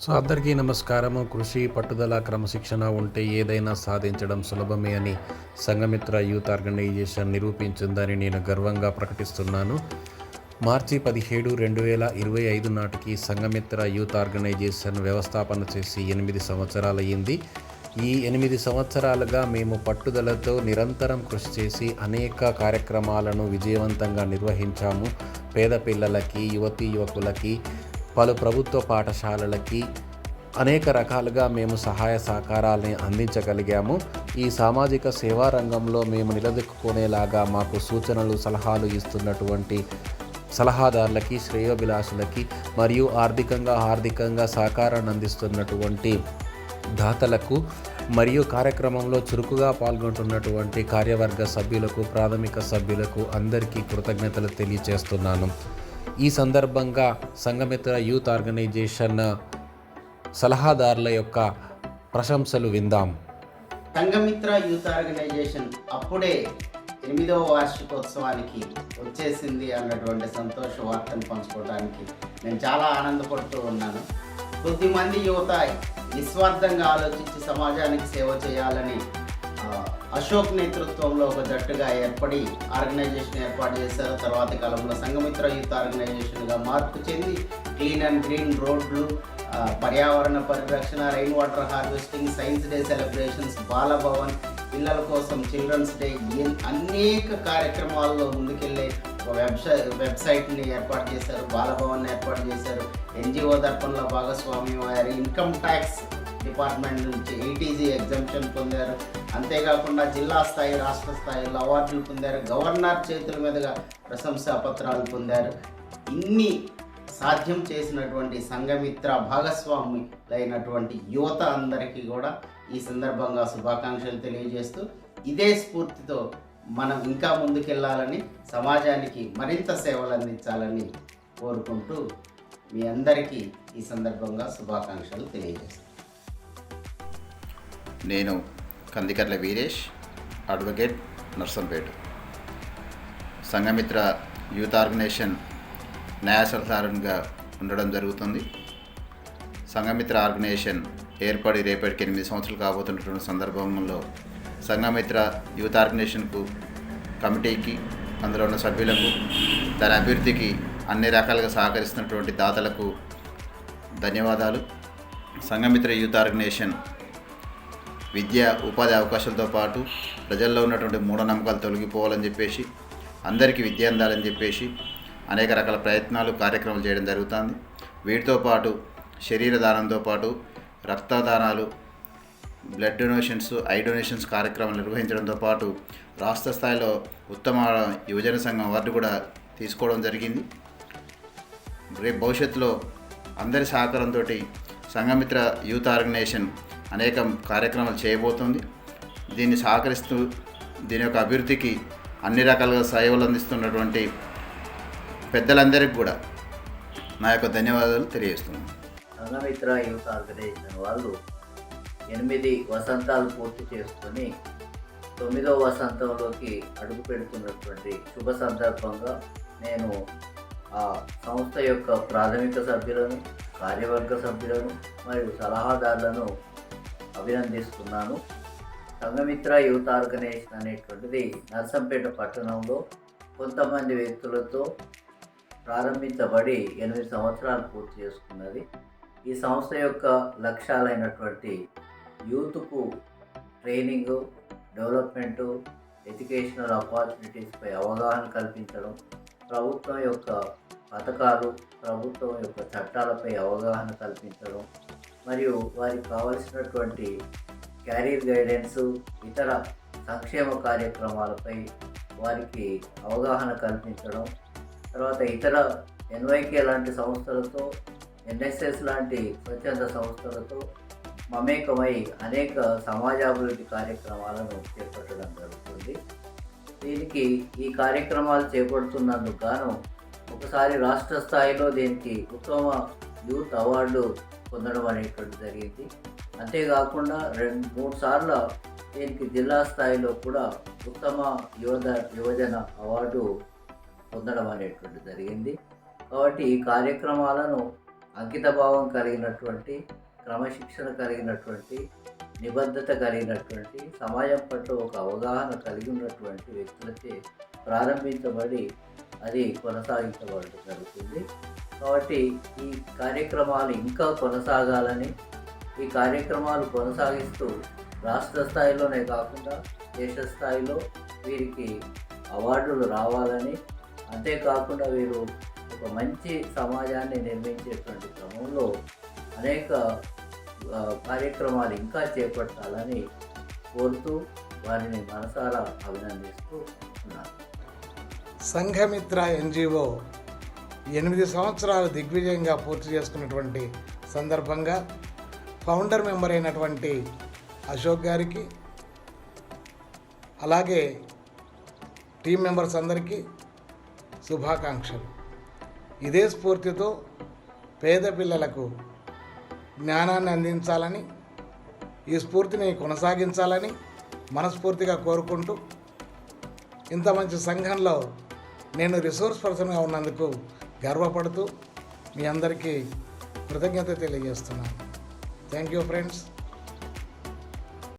అందరికీ నమస్కారము. కృషి, పట్టుదల, క్రమశిక్షణ ఉంటే ఏదైనా సాధించడం సులభమే అని సంఘమిత్ర యూత్ ఆర్గనైజేషన్ నిరూపించిందని నేను గర్వంగా ప్రకటిస్తున్నాను. మార్చి 17, 2025 నాటికి సంఘమిత్ర యూత్ ఆర్గనైజేషన్ వ్యవస్థాపన చేసి 8 సంవత్సరాలయ్యింది. ఈ 8 సంవత్సరాలుగా మేము పట్టుదలతో నిరంతరం కృషి చేసి అనేక కార్యక్రమాలను విజయవంతంగా నిర్వహించాము. పేద పిల్లలకి, యువకులకి, పలు ప్రభుత్వ పాఠశాలలకి అనేక రకాలుగా మేము సహాయ సహకారాలని అందించగలిగాము. ఈ సామాజిక సేవా రంగంలో మేము నిలదొక్కునేలాగా మాకు సూచనలు, సలహాలు ఇస్తున్నటువంటి సలహాదారులకి, శ్రేయోభిలాషులకి మరియు ఆర్థికంగా సహకారాన్ని అందిస్తున్నటువంటి దాతలకు మరియు కార్యక్రమంలో చురుకుగా పాల్గొంటున్నటువంటి కార్యవర్గ సభ్యులకు, ప్రాథమిక సభ్యులకు అందరికీ కృతజ్ఞతలు తెలియజేస్తున్నాను. ఈ సందర్భంగా సంఘమిత్ర యూత్ ఆర్గనైజేషన్ సలహాదారుల యొక్క ప్రశంసలు విందాం. సంఘమిత్ర యూత్ ఆర్గనైజేషన్ అప్పుడే 8వ వార్షికోత్సవానికి వచ్చేసింది అన్నటువంటి సంతోష వార్తను పంచుకోవడానికి నేను చాలా ఆనందపడుతూ ఉన్నాను. కొద్దిమంది యువత నిస్వార్థంగా ఆలోచించి సమాజానికి సేవ చేయాలని అశోక్ నేతృత్వంలో ఒక జట్టుగా ఏర్పడి ఆర్గనైజేషన్ ఏర్పాటు చేశారు. తర్వాతి కాలంలో సంఘమిత్ర యూత్ ఆర్గనైజేషన్గా మార్పు చెంది క్లీన్ అండ్ గ్రీన్ రోడ్లు, పర్యావరణ పరిరక్షణ, rain water harvesting, science day celebrations, Bal Bhavan, పిల్లల కోసం చిల్డ్రన్స్ డే, అనేక కార్యక్రమాల్లో ముందుకెళ్ళే ఒక వెబ్సైట్ని ఏర్పాటు చేశారు. బాలభవన్ ఏర్పాటు చేశారు. ఎన్జిఓ దర్పణలో భాగస్వామ్యం అయ్యారు. ఇన్కమ్ ట్యాక్స్ డిపార్ట్మెంట్ నుంచి ఏటీజీ ఎగ్జంప్షన్ పొందారు. అంతేకాకుండా జిల్లా స్థాయి, రాష్ట్ర స్థాయిలో అవార్డులు పొందారు. గవర్నర్ చేతుల మీదుగా ప్రశంసా పత్రాలు పొందారు. ఇన్ని సాధ్యం చేసినటువంటి సంఘమిత్ర భాగస్వాములైనటువంటి యువత అందరికీ కూడా ఈ సందర్భంగా శుభాకాంక్షలు తెలియజేస్తూ, ఇదే స్ఫూర్తితో మనం ఇంకా ముందుకెళ్లాలని, సమాజానికి మరింత సేవలు అందించాలని కోరుకుంటూ మీ అందరికీ ఈ సందర్భంగా శుభాకాంక్షలు తెలియజేస్తాను. నేను Kandikarla Veeresh, advocate, Narsampet. Sanghamitra youth organisation న్యాయ సలహాదారునిగా ఉండడం జరుగుతుంది. సంఘమిత్ర ఆర్గనైజేషన్ ఏర్పడి రేపటికి 8 సంవత్సరాలు కాబోతున్నటువంటి సందర్భంలో సంఘమిత్ర యూత్ ఆర్గనైజేషన్కు, కమిటీకి, అందులో ఉన్న సభ్యులకు, దాని అభివృద్ధికి అన్ని రకాలుగా సహకరిస్తున్నటువంటి దాతలకు ధన్యవాదాలు. సంఘమిత్ర యూత్ ఆర్గనైజేషన్ విద్య, ఉపాధి అవకాశాలతో పాటు ప్రజల్లో ఉన్నటువంటి మూఢనమ్మకాలు తొలగిపోవాలని చెప్పేసి, అందరికీ విద్య అందాలని చెప్పేసి అనేక రకాల ప్రయత్నాలు, కార్యక్రమాలు చేయడం జరుగుతుంది. వీటితో పాటు శరీర దానంతో పాటు రక్తదానాలు, బ్లడ్ డొనేషన్స్, ఐ డొనేషన్స్ కార్యక్రమాలు నిర్వహించడంతో పాటు రాష్ట్ర స్థాయిలో ఉత్తమ యువజన సంఘం అవార్డు కూడా తీసుకోవడం జరిగింది. రేపు భవిష్యత్తులో అందరి సహకారంతో సంఘమిత్ర యూత్ ఆర్గనైజేషన్ అనేక కార్యక్రమాలు చేయబోతుంది. దీన్ని సహకరిస్తూ దీని యొక్క అభివృద్ధికి అన్ని రకాలుగా సేవలు అందిస్తున్నటువంటి పెద్దలందరికీ కూడా నా యొక్క ధన్యవాదాలు తెలియజేస్తున్నాను. సంఘమిత్ర యూత్ ఆర్గనైజేషన్ వాళ్ళు 8 వసంతాలు పూర్తి చేసుకొని 9వ వసంతంలోకి అడుగు పెడుతున్నటువంటి శుభ సందర్భంగా నేను ఆ సంస్థ యొక్క ప్రాథమిక సభ్యులను, కార్యవర్గ సభ్యులను మరియు సలహాదారులను అభినందిస్తున్నాను. సంఘమిత్ర యూత్ ఆర్గనైజేషన్ అనేటువంటిది నర్సంపేట పట్టణంలో కొంతమంది వ్యక్తులతో ప్రారంభించబడి 8 సంవత్సరాలు పూర్తి చేసుకున్నది. ఈ సంస్థ యొక్క లక్ష్యాలైనటువంటి యూత్కు ట్రైనింగు, డెవలప్మెంటు, ఎడ్యుకేషనల్ ఆపర్చునిటీస్పై అవగాహన కల్పించడం, ప్రభుత్వం యొక్క పథకాలు, ప్రభుత్వం యొక్క చట్టాలపై అవగాహన కల్పించడం మరియు వారికి కావలసినటువంటి క్యారియర్ గైడెన్సు, ఇతర సంక్షేమ కార్యక్రమాలపై వారికి అవగాహన కల్పించడం, తర్వాత ఇతర ఎన్వైకే లాంటి సంస్థలతో, ఎన్ఎస్ఎస్ లాంటి స్వచ్ఛంద సంస్థలతో మమేకమై అనేక సమాజాభివృద్ధి కార్యక్రమాలను చేపట్టడం జరుగుతుంది. దీనికి ఈ కార్యక్రమాలు చేపడుతున్నందుకు గాను ఒకసారి రాష్ట్ర స్థాయిలో దీనికి ఉత్తమ యూత్ అవార్డు పొందడం అనేటువంటి జరిగింది. అంతేకాకుండా 2-3 సార్లు దీనికి జిల్లా స్థాయిలో కూడా ఉత్తమ యువజన అవార్డు పొందడం అనేటువంటి జరిగింది. కాబట్టి ఈ కార్యక్రమాలను అంకితభావం కలిగినటువంటి, క్రమశిక్షణ కలిగినటువంటి, నిబద్ధత కలిగినటువంటి, సమాజం పట్ల ఒక అవగాహన కలిగి ఉన్నటువంటి వ్యక్తులచే ప్రారంభించబడి అది కొనసాగించబడటం జరుగుతుంది. కాబట్టి ఈ కార్యక్రమాలు ఇంకా కొనసాగాలని, ఈ కార్యక్రమాలు కొనసాగిస్తూ రాష్ట్ర స్థాయిలోనే కాకుండా దేశ స్థాయిలో వీరికి అవార్డులు రావాలని, అంతేకాకుండా వీరు ఒక మంచి సమాజాన్ని నిర్మించేటువంటి క్రమంలో అనేక కార్యక్రమాలు ఇంకా చేపట్టాలని కోరుతూ వారిని మనసారా అభినందిస్తూ ఉన్నాను. సంఘమిత్ర ఎన్జిఓ 8 సంవత్సరాలు దిగ్విజయంగా పూర్తి చేసుకున్నటువంటి సందర్భంగా ఫౌండర్ మెంబర్ అయినటువంటి అశోక్ గారికి, అలాగే టీం మెంబర్స్ అందరికీ శుభాకాంక్షలు. ఇదే స్ఫూర్తితో పేద పిల్లలకు జ్ఞానాన్ని అందించాలని, ఈ స్ఫూర్తిని కొనసాగించాలని మనస్ఫూర్తిగా కోరుకుంటూ, ఇంత మంచి సంఘంలో నేను రిసోర్స్ పర్సన్గా ఉన్నందుకు గర్వపడుతూ మీ అందరికీ కృతజ్ఞత తెలియజేస్తున్నాను. Thank you friends.